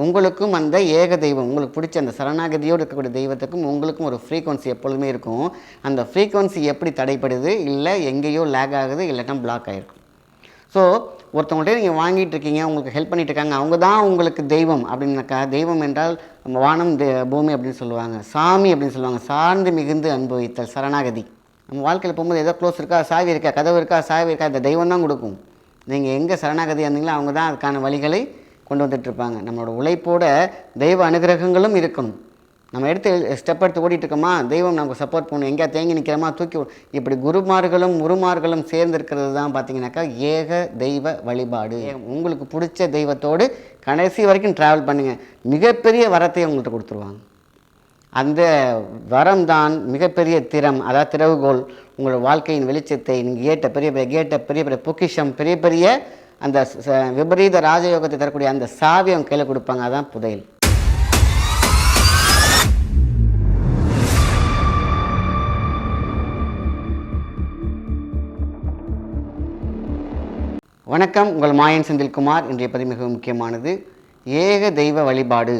உங்களுக்கும் அந்த ஏக தெய்வம், உங்களுக்கு பிடிச்ச அந்த சரணாகதியோடு இருக்கக்கூடிய தெய்வத்துக்கும் உங்களுக்கும் ஒரு ஃப்ரீக்வன்சி எப்பொழுதுமே இருக்கும். அந்த ஃப்ரீக்வன்சி எப்படி தடைப்படுது, இல்லை எங்கேயோ லேக் ஆகுது, இல்லைன்னா பிளாக் ஆகிருக்கும். ஸோ ஒருத்தவங்கள்ட்ட நீங்கள் வாங்கிட்டு இருக்கீங்க, உங்களுக்கு ஹெல்ப் பண்ணிட்டு இருக்காங்க, அவங்க தான் உங்களுக்கு தெய்வம் அப்படின்னாக்கா, தெய்வம் என்றால் வானம் பூமி அப்படின்னு சொல்லுவாங்க, சாமி அப்படின்னு சொல்லுவாங்க. சார்ந்து மிகுந்து அனுபவித்தல் சரணாகதி. நம்ம வாழ்க்கையில் போகும்போது ஏதோ க்ளோஸ் இருக்கா, சாவி இருக்கா, கதவு இருக்கா, சாவி இருக்கா, இந்த தெய்வம் தான் கொடுக்கும். நீங்கள் எங்கே சரணாகதியாக இருந்தீங்களோ அவங்க தான் அதுக்கான வழிகளை கொண்டு வந்துட்டுருப்பாங்க. நம்மளோட உழைப்போட தெய்வ அனுகிரகங்களும் இருக்கணும். நம்ம ஸ்டெப் எடுத்து ஓடிட்டு இருக்கோமா, தெய்வம் நமக்கு சப்போர்ட் பண்ணணும். எங்கேயா தேங்கி நிற்கிறோமா, தூக்கி இப்படி குருமார்களும் உருமார்களும் சேர்ந்துருக்கிறது தான் பார்த்தீங்கன்னாக்கா ஏக தெய்வ வழிபாடு. உங்களுக்கு பிடிச்ச தெய்வத்தோடு கடைசி வரைக்கும் ட்ராவல் பண்ணுங்கள், மிகப்பெரிய வரத்தை உங்கள்கிட்ட கொடுத்துருவாங்க. அந்த வரம் தான் மிகப்பெரிய திறம், அதாவது திறவுகோல். உங்களோட வாழ்க்கையின் வெளிச்சத்தை நீங்கள் பெரிய பெரிய பொக்கிஷம், பெரிய பெரிய அந்த விபரீத ராஜயோகத்தை தரக்கூடிய அந்த சாவியை அவங்க கையில் கொடுப்பாங்க. அதான் புதையல். வணக்கம், உங்கள் மாயன் செந்தில்குமார். இன்றைய பதிவு மிக முக்கியமானது. ஏக தெய்வ வழிபாடு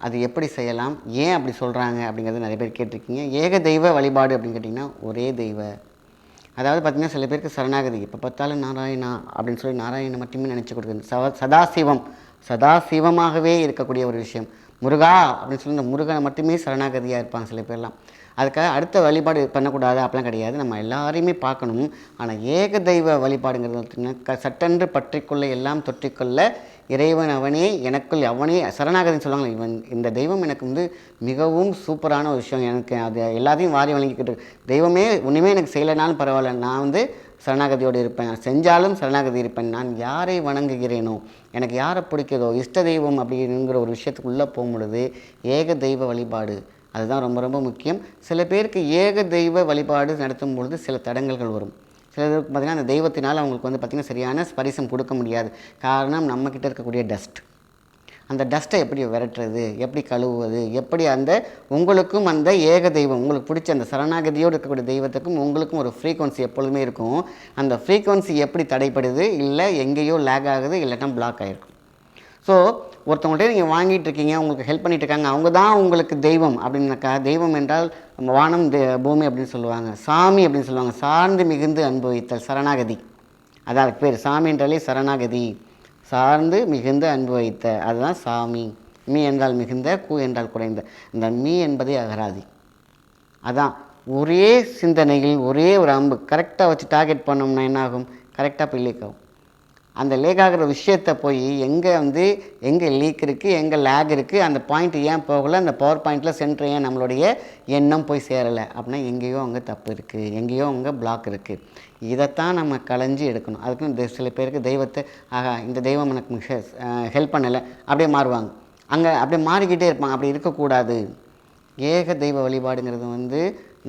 அது எப்படி செய்யலாம், ஏன் அப்படி சொல்கிறாங்க அப்படிங்கிறது நிறைய பேர் கேட்டிருக்கீங்க. ஏக தெய்வ வழிபாடு அப்படின்னு கேட்டிங்கன்னா ஒரே தெய்வ, அதாவது பார்த்திங்கன்னா சில பேருக்கு சரணாகதி, இப்போ பார்த்தாலும் நாராயணா அப்படின்னு சொல்லி நாராயணனை மட்டுமே நினச்சி கொடுக்குறது. சதாசிவமாகவே இருக்கக்கூடிய ஒரு விஷயம். முருகா அப்படின்னு சொல்லி இந்த முருகனை மட்டுமே சரணாகதியாக இருப்பாங்க சில பேர்லாம். அதுக்காக அடுத்த வழிபாடு பண்ணக்கூடாது அப்படிலாம் கிடையாது, நம்ம எல்லாரையுமே பார்க்கணும். ஆனால் ஏக தெய்வ வழிபாடுங்கிறது பார்த்திங்கன்னா சட்டென்று பற்றிக்கொள்ள எல்லாம் தொற்றிக்கொள்ள இறைவன் அவனே எனக்குள் அவனே சரணாகதின்னு சொல்லுவாங்க. இந்த தெய்வம் எனக்கு மிகவும் சூப்பரான ஒரு விஷயம், எனக்கு அது எல்லாத்தையும் வாரி வழங்கிக்கிட்டு தெய்வமே ஒன்றுமே எனக்கு செய்யலைனாலும் பரவாயில்ல, நான் சரணாகதியோடு இருப்பேன், செஞ்சாலும் சரணாகதி இருப்பேன். நான் யாரை வணங்குகிறேனோ, எனக்கு யாரை பிடிக்குதோ, இஷ்ட தெய்வம் அப்படிங்கிற ஒரு விஷயத்துக்குள்ளே போகும்பொழுது ஏக தெய்வ வழிபாடு அதுதான் ரொம்ப ரொம்ப முக்கியம். சில பேருக்கு ஏக தெய்வ வழிபாடு நடத்தும் பொழுது சில தடங்கல்கள் வரும். சிலருக்கு பார்த்திங்கன்னா அந்த தெய்வத்தினால் அவங்களுக்கு பார்த்திங்கன்னா சரியான ஸ்பரிசம் கொடுக்க முடியாது. காரணம் நம்மக்கிட்ட இருக்கக்கூடிய டஸ்ட். அந்த டஸ்ட்டை எப்படி விரட்டுறது, எப்படி கழுவுவது, எப்படி உங்களுக்கும் அந்த ஏக தெய்வம், உங்களுக்கு பிடிச்ச அந்த சரணாகதியோடு இருக்கக்கூடிய தெய்வத்துக்கும் உங்களுக்கும் ஒரு ஃப்ரீக்வன்சி எப்பொழுதுமே இருக்கும். அந்த ஃப்ரீக்வன்சி எப்படி தடைப்படுது, இல்லை எங்கேயோ லேக் ஆகுது, இல்லைன்னா பிளாக் ஆகிருக்கும். ஸோ ஒருத்தவங்கள்ட்ட நீங்கள் வாங்கிட்டு இருக்கீங்க, உங்களுக்கு ஹெல்ப் பண்ணிட்டு இருக்காங்க, அவங்க தான் உங்களுக்கு தெய்வம் அப்படின்னாக்கா, தெய்வம் என்றால் வானம் பூமி அப்படின்னு சொல்லுவாங்க, சாமி அப்படின்னு சொல்லுவாங்க. சார்ந்து மிகுந்து அனுபவித்தல் சரணாகதி, அதான் பேர். சாமி என்றாலே சரணாகதி, சார்ந்து மிகுந்து அனுபவித்த, அதுதான் சாமி. மீ என்றால் மிகுந்த, கூ என்றால் குறைந்த. இந்த மீ என்பதே அகராதி. அதான் ஒரே சிந்தனையில் ஒரே ஒரு அம்பு கரெக்டாக வச்சு டார்கெட் பண்ணோம்னா என்னாகும், கரெக்டாக போய் லீக் ஆகும். அந்த லீக் ஆகிற விஷயத்தை போய் எங்கே லீக் இருக்குது, எங்கே லேக் இருக்குது, அந்த பாயிண்ட் ஏன் போகலை, அந்த பவர் பாயிண்டில் சென்டர் ஏன் நம்மளுடைய எண்ணம் போய் சேரலை அப்படின்னா எங்கேயோ அங்கே தப்பு இருக்குது, எங்கேயோ அங்கே பிளாக் இருக்குது. இதைத்தான் நம்ம களைஞ்சி எடுக்கணும். அதுக்கு சில பேருக்கு தெய்வத்தை இந்த தெய்வம் எனக்கு ஹெல்ப் பண்ணலை அப்படியே மாறுவாங்க, அங்கே அப்படியே மாறிக்கிட்டே இருப்பாங்க. அப்படி இருக்கக்கூடாது. ஏக தெய்வ வழிபாடுங்கிறது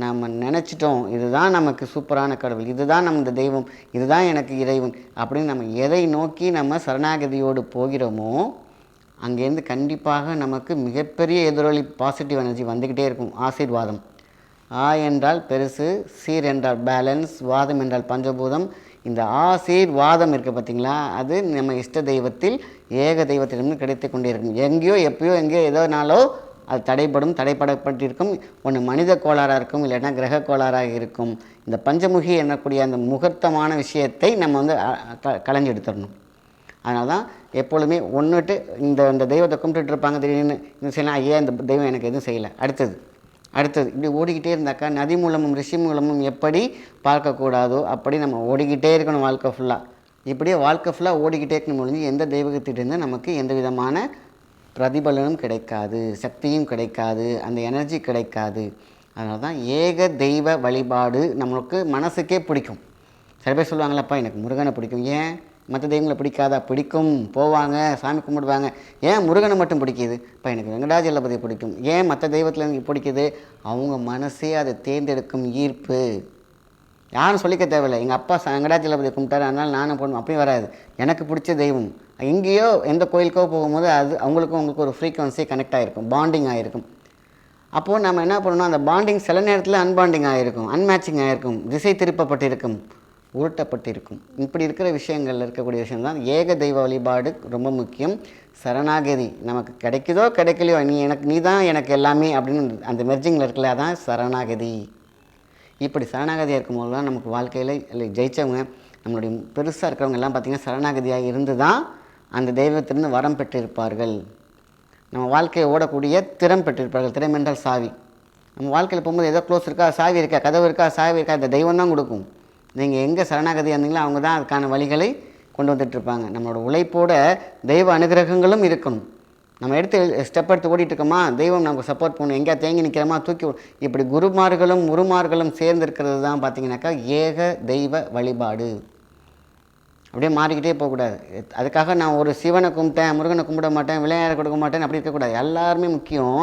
நம்ம நினச்சிட்டோம் இதுதான் நமக்கு சூப்பரான கடவுள், இதுதான் நம்ம இந்த தெய்வம், இதுதான் எனக்கு இறைவன் அப்படின்னு நம்ம எதை நோக்கி நம்ம சரணாகதியோடு போகிறோமோ அங்கேருந்து கண்டிப்பாக நமக்கு மிகப்பெரிய எதிரொலி பாசிட்டிவ் எனர்ஜி வந்துக்கிட்டே இருக்கும். ஆசீர்வாதம். என்றால் பெருசு, சீர் என்றால் பேலன்ஸ், வாதம் என்றால் பஞ்சபூதம். இந்த ஆசீர்வாதம் இருக்குது பார்த்திங்களா, அது நம்ம இஷ்ட தெய்வத்தில் ஏக தெய்வத்திலிருந்து கிடைத்து கொண்டே இருக்கும். எங்கேயோ எப்பயோ எங்கேயோ ஏதோனாலோ அது தடைப்பட்டிருக்கும். ஒன்று மனித கோளாறாக இருக்கும், இல்லைன்னா கிரக கோளாறாக இருக்கும். இந்த பஞ்சமுகி என்னக்கூடிய அந்த முகூர்த்தமான விஷயத்தை நம்ம களைஞ்சி எடுத்துடணும். அதனால தான் எப்பொழுதுமே ஒன்றுட்டு இந்த தெய்வத்தை கும்பிட்டுட்டு இருப்பாங்க. திடீர்னு இந்த செய்யலாம், ஐயா இந்த தெய்வம் எனக்கு எதுவும் செய்யலை, அடுத்தது இப்படி ஓடிக்கிட்டே இருந்தாக்கா நதி மூலமும் ரிஷி மூலமும் எப்படி பார்க்கக்கூடாதோ அப்படி நம்ம ஓடிக்கிட்டே இருக்கணும் வாழ்க்கை ஃபுல்லாக. இப்படியே வாழ்க்கை ஃபுல்லாக ஓடிக்கிட்டே இருக்கணும் பொழுது எந்த தெய்வத்திட்டிருந்து நமக்கு எந்த விதமான பிரதிபலனும் கிடைக்காது, சக்தியும் கிடைக்காது, அந்த எனர்ஜி கிடைக்காது. அதனால தான் ஏக தெய்வ வழிபாடு நம்மளுக்கு மனசுக்கே பிடிக்கும். சில பேர் சொல்லுவாங்களப்பா எனக்கு முருகனை பிடிக்கும், ஏன் மற்ற தெய்வங்களை பிடிக்காதா? பிடிக்கும், போவாங்க, சாமி கும்பிடுவாங்க. ஏன் முருகனை மட்டும் பிடிக்கிது? இப்போ எனக்கு வெங்கடாஜலபதி பிடிக்கும், ஏன் மற்ற தெய்வத்தில் எனக்கு பிடிக்குது? அவங்க மனசே அதை தேர்ந்தெடுக்கும் ஈர்ப்பு. யாரும் சொல்லிக்க தேவையில்லை, எங்கள் அப்பா வெங்கடாஜலபதி கும்பிட்டாரு அதனால் நானும் போடணும் அப்படி வராது. எனக்கு பிடிச்ச தெய்வம் எங்கேயோ எந்த கோயிலுக்கோ போகும்போது அது அவங்களுக்கு ஒரு ஃப்ரீக்வன்சி கனெக்ட் ஆகிருக்கும், பாண்டிங் ஆகிருக்கும். அப்போது நம்ம என்ன பண்ணணும், அந்த பாண்டிங் சில நேரத்தில் அன்பாண்டிங் ஆகிருக்கும், அன்மேட்சிங் ஆகிருக்கும், திசை திருப்பப்பட்டிருக்கும், உருட்டப்பட்டிருக்கும். இப்படி இருக்கிற விஷயங்கள் இருக்கக்கூடிய விஷயம்தான் ஏக தெய்வ வழிபாடு ரொம்ப முக்கியம். சரணாகதி. நமக்கு கிடைக்குதோ கிடைக்கலையோ, நீ தான் எனக்கு எல்லாமே அப்படின்னு அந்த மெர்ஜிங்கில் இருக்கல, அதான் சரணாகதி. இப்படி சரணாகதியாக இருக்கும்போது தான் நமக்கு வாழ்க்கையில் இல்லை ஜெயித்தவங்க, நம்மளுடைய பெருசாக இருக்கிறவங்க எல்லாம் பார்த்திங்கன்னா சரணாகதியாக இருந்து தான் அந்த தெய்வத்திலிருந்து வரம் பெற்றிருப்பார்கள். நம்ம வாழ்க்கையை ஓடக்கூடிய திறம் பெற்றிருப்பார்கள். திறம் என்றால் சாவி. நம்ம வாழ்க்கையில் போகும்போது ஏதோ க்ளோஸ் இருக்கா, சாவி இருக்கா, கதவு இருக்கா, சாவி இருக்கா, இந்த தெய்வம் தான் கொடுக்கும். நீங்கள் எங்கே சரணாகதியாக இருந்தீங்களோ அவங்க தான் அதுக்கான வழிகளை கொண்டு வந்துட்டுருப்பாங்க. நம்மளோட உழைப்போட தெய்வ அனுகிரகங்களும் இருக்கணும். நம்ம ஸ்டெப் எடுத்து ஓடிட்டுருக்கோமா, தெய்வம் நமக்கு சப்போர்ட் பண்ணணும். எங்கேயா தேங்கி நிற்கிறோமா, தூக்கி இப்படி குருமார்களும் உருமார்களும் சேர்ந்துருக்கிறது தான் பார்த்திங்கனாக்கா ஏக தெய்வ வழிபாடு. அப்படியே மாறிக்கிட்டே போகக்கூடாது. அதுக்காக நான் ஒரு சிவனை கும்பிட்டேன், முருகனை கும்பிட மாட்டேன், விளையாட கொடுக்க மாட்டேன் அப்படி இருக்கக்கூடாது. எல்லாருமே முக்கியம்.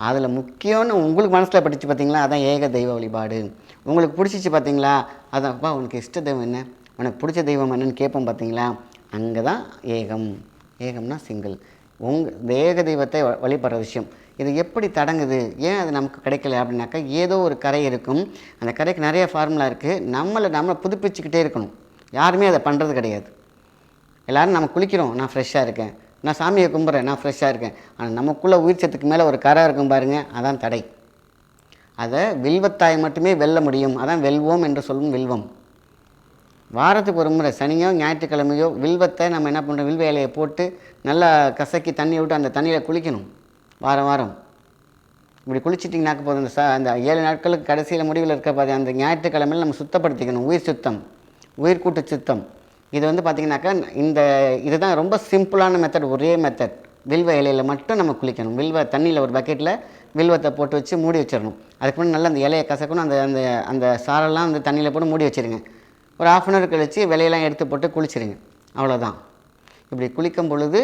அதில் முக்கியம்னு உங்களுக்கு மனசில் படித்து பார்த்தீங்களா, அதான் ஏக தெய்வ வழிபாடு. உங்களுக்கு பிடிச்சிச்சு பார்த்தீங்களா, அதான் அப்பா உனக்கு இஷ்ட தெய்வம் என்ன, உனக்கு பிடிச்ச தெய்வம் என்னன்னு கேட்போம் பார்த்தீங்களா, அங்கே தான் ஏகம். ஏகம்னா சிங்கிள். ஏக தெய்வத்தை வழிபடுற விஷயம் இது எப்படி தடங்குது, ஏன் அது நமக்கு கிடைக்கல அப்படின்னாக்கா, ஏதோ ஒரு கரை இருக்கும். அந்த கரைக்கு நிறைய ஃபார்முலா இருக்குது. நம்மளை புதுப்பிச்சுக்கிட்டே இருக்கணும். யாருமே அதை பண்ணுறது கிடையாது. எல்லோரும் நம்ம குளிக்கிறோம், நான் ஃப்ரெஷ்ஷாக இருக்கேன், நான் சாமியை கும்பிட்றேன், நான் ஃப்ரெஷ்ஷாக இருக்கேன். ஆனால் நமக்குள்ளே உயிர் சத்துக்கு மேலே ஒரு கரை இருக்கும் பாருங்கள், அதான் தடை. அதை வில்வத்தாய் மட்டுமே வெல்ல முடியும். அதான் வெல்வோம் என்று சொல்லும் வில்வம். வாரத்துக்கு ஒரு முறை சனியோ ஞாயிற்றுக்கிழமையோ வில்வத்தை நம்ம என்ன பண்ணுறோம், வில்வ இலையை போட்டு நல்லா கசக்கி தண்ணி விட்டு அந்த தண்ணியில் குளிக்கணும். வாரம் வாரம் இப்படி குளிச்சிட்டிங்கனாக்க போதும். அந்த 7 நாட்களுக்கு கடைசியில் முடிவில் இருக்க பாதி அந்த ஞாயிற்றுக்கிழமையில் நம்ம சுத்தப்படுத்திக்கணும். உயிர் சுத்தம், உயிர்கூட்டு சுத்தம். இது பார்த்திங்கனாக்கா இதுதான் ரொம்ப சிம்பிளான மெத்தட். ஒரே மெத்தட். வில்வ இலையில் மட்டும் நம்ம குளிக்கணும். வில்வ தண்ணியில் ஒரு பக்கெட்டில் வில்வத்தை போட்டு வச்சு மூடி வச்சிடணும். அதுக்கு முன்னாடி நல்லா அந்த இலையை கசக்கணும். அந்த அந்த சாரெல்லாம் அந்த தண்ணியில் போட்டு மூடி வச்சுருங்க. ஒரு 1/2 அன் ஹவர் கழித்து விலையெல்லாம் எடுத்து போட்டு குளிச்சிருங்க. அவ்வளோதான். இப்படி குளிக்கும் பொழுது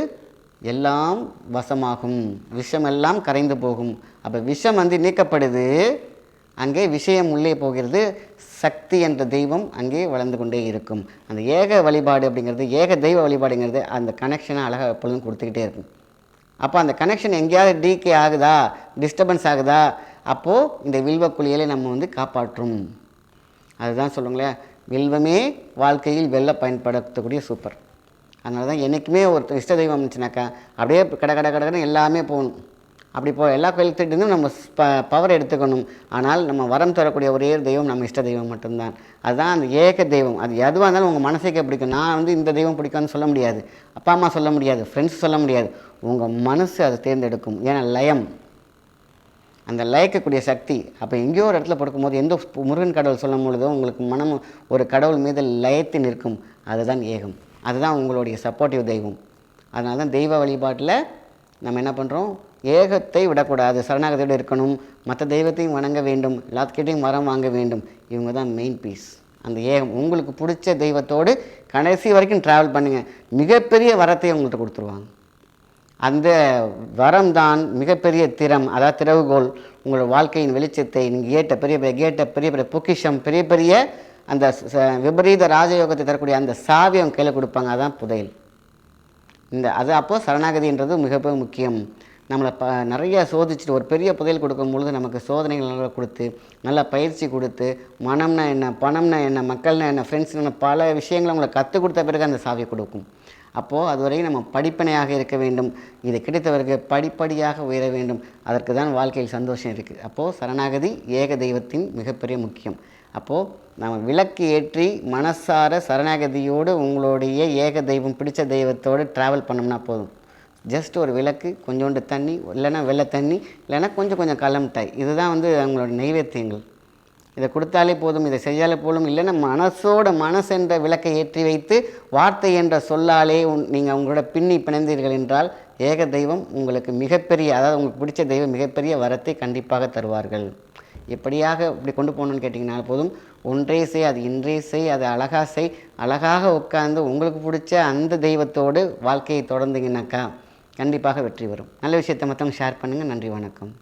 எல்லாம் வசமாகும், விஷமெல்லாம் கரைந்து போகும். அப்போ விஷம் நீக்கப்படுது, அங்கே விஷயம் உள்ளே போகிறது, சக்தி என்ற தெய்வம் அங்கே வளர்ந்து கொண்டே இருக்கும். அந்த ஏக வழிபாடு அப்படிங்கிறது, ஏக தெய்வ வழிபாடுங்கிறது அந்த கனெக்ஷனை அழகாக எப்பொழுதும் கொடுத்துக்கிட்டே இருக்கும். அப்போ அந்த கனெக்ஷன் எங்கேயாவது டீகே ஆகுதா, டிஸ்டர்பன்ஸ் ஆகுதா, அப்போது இந்த வில்வ குளியலை நம்ம காப்பாற்றும். அதுதான் சொல்லுங்களேன், வில்வமே வாழ்க்கையில் வெல்ல பயன்படுத்தக்கூடிய சூப்பர். அதனால தான் என்றைக்குமே ஒரு இஷ்ட தெய்வம் இருந்துச்சுனாக்கா அப்படியே கடன்னு எல்லாமே போகணும். அப்படி எல்லா கோயிலுக்கிட்டும் நம்ம பவர் எடுத்துக்கணும். ஆனால் நம்ம வரம் தரக்கூடிய ஒரே தெய்வம் நம்ம இஷ்ட தெய்வம் மட்டும்தான். அதுதான் அந்த ஏக தெய்வம். அது எதுவாக இருந்தாலும் உங்கள் மனசுக்கே பிடிக்கும். நான் இந்த தெய்வம் பிடிக்கும்னு சொல்ல முடியாது, அப்பா அம்மா சொல்ல முடியாது, ஃப்ரெண்ட்ஸ் சொல்ல முடியாது. உங்கள் மனசு அதை தேர்ந்தெடுக்கும். ஏன்னா லயம், அந்த லயக்கக்கூடிய சக்தி. அப்போ எங்கேயோ ஒரு இடத்துல படுக்கும்போது எந்த முருகன் கடவுள் சொல்லும் பொழுதோ உங்களுக்கு மனம் ஒரு கடவுள் மீது லயத்து நிற்கும். அதுதான் ஏகம். அதுதான் உங்களுடைய சப்போர்ட்டிவ் தெய்வம். அதனால தான் தெய்வ வழிபாட்டில் நம்ம என்ன பண்ணுறோம், ஏகத்தை விடக்கூடாது, சரணாகதியோடு இருக்கணும். மற்ற தெய்வத்தையும் வணங்க வேண்டும், எல்லாத்துக்கிட்டையும் வரம் வாங்க வேண்டும். இவங்க தான் மெயின் பீஸ். அந்த ஏகம் உங்களுக்கு பிடிச்ச தெய்வத்தோடு கடைசி வரைக்கும் ட்ராவல் பண்ணுங்கள். மிகப்பெரிய வரத்தை உங்கள்கிட்ட கொடுத்துருவாங்க. அந்த வரம் தான் மிகப்பெரிய திறம், அதாவது திறவுகோல். உங்களோட வாழ்க்கையின் வெளிச்சத்தை நீங்கள் பெரிய பெரிய பொக்கிஷம், பெரிய பெரிய அந்த விபரீத ராஜயோகத்தை தரக்கூடிய அந்த சாவி அவங்க கையில் கொடுப்பாங்க. அதான் புதையல். அது அப்போது சரணாகதின்றது மிகவும் முக்கியம். நம்மளை நிறைய சோதிச்சுட்டு ஒரு பெரிய புதையல் கொடுக்கும்பொழுது நமக்கு சோதனைகள் நல்லா கொடுத்து, நல்லா பயிற்சி கொடுத்து, மனம்னா என்ன, பணம்னா என்ன, மக்கள்னா என்ன, ஃப்ரெண்ட்ஸ்னா பல விஷயங்களை அவங்களை கற்றுக் கொடுத்த பிறகு அந்த சாவியை கொடுக்கும். அப்போது அதுவரையும் நம்ம படிப்பனையாக இருக்க வேண்டும். இது கிடைத்தவருக்கு படிப்படியாக உயர வேண்டும். அதற்கு தான் வாழ்க்கையில் சந்தோஷம் இருக்குது. அப்போது சரணாகதி ஏக தெய்வத்தின் மிகப்பெரிய முக்கியம். அப்போது நம்ம விளக்கு ஏற்றி மனசார சரணாகதியோடு உங்களுடைய ஏக தெய்வம் பிடிச்ச தெய்வத்தோடு ட்ராவல் பண்ணோம்னா போதும். ஜஸ்ட் ஒரு விளக்கு, கொஞ்சோண்டு தண்ணி, இல்லைன்னா வெள்ளை தண்ணி, இல்லைன்னா கொஞ்சம் கல்லம் மிட்டாய். இதுதான் அவங்களோட நைவேத்தியங்கள். இதை கொடுத்தாலே போதும், இதை செய்யாலே போதும். இல்லைன்னா மனசென்ற விளக்கை ஏற்றி வைத்து வார்த்தை என்ற சொல்லாலே நீங்கள் உங்களோட பின்னி பிணைந்தீர்கள் என்றால் ஏக தெய்வம் உங்களுக்கு மிகப்பெரிய, அதாவது உங்களுக்கு பிடிச்ச தெய்வம் மிகப்பெரிய வரத்தை கண்டிப்பாக தருவார்கள். எப்படியாக இப்படி கொண்டு போகணுன்னு கேட்டிங்கன்னா போதும், ஒன்றே செய், அது இன்றே செய், அது அழகாக செய். அழகாக உட்கார்ந்து உங்களுக்கு பிடிச்ச அந்த தெய்வத்தோடு வாழ்க்கையை தொடர்ந்தீங்கன்னாக்கா கண்டிப்பாக வெற்றி வரும். நல்ல விஷயத்தை மற்றவங்க ஷேர் பண்ணுங்கள். நன்றி, வணக்கம்.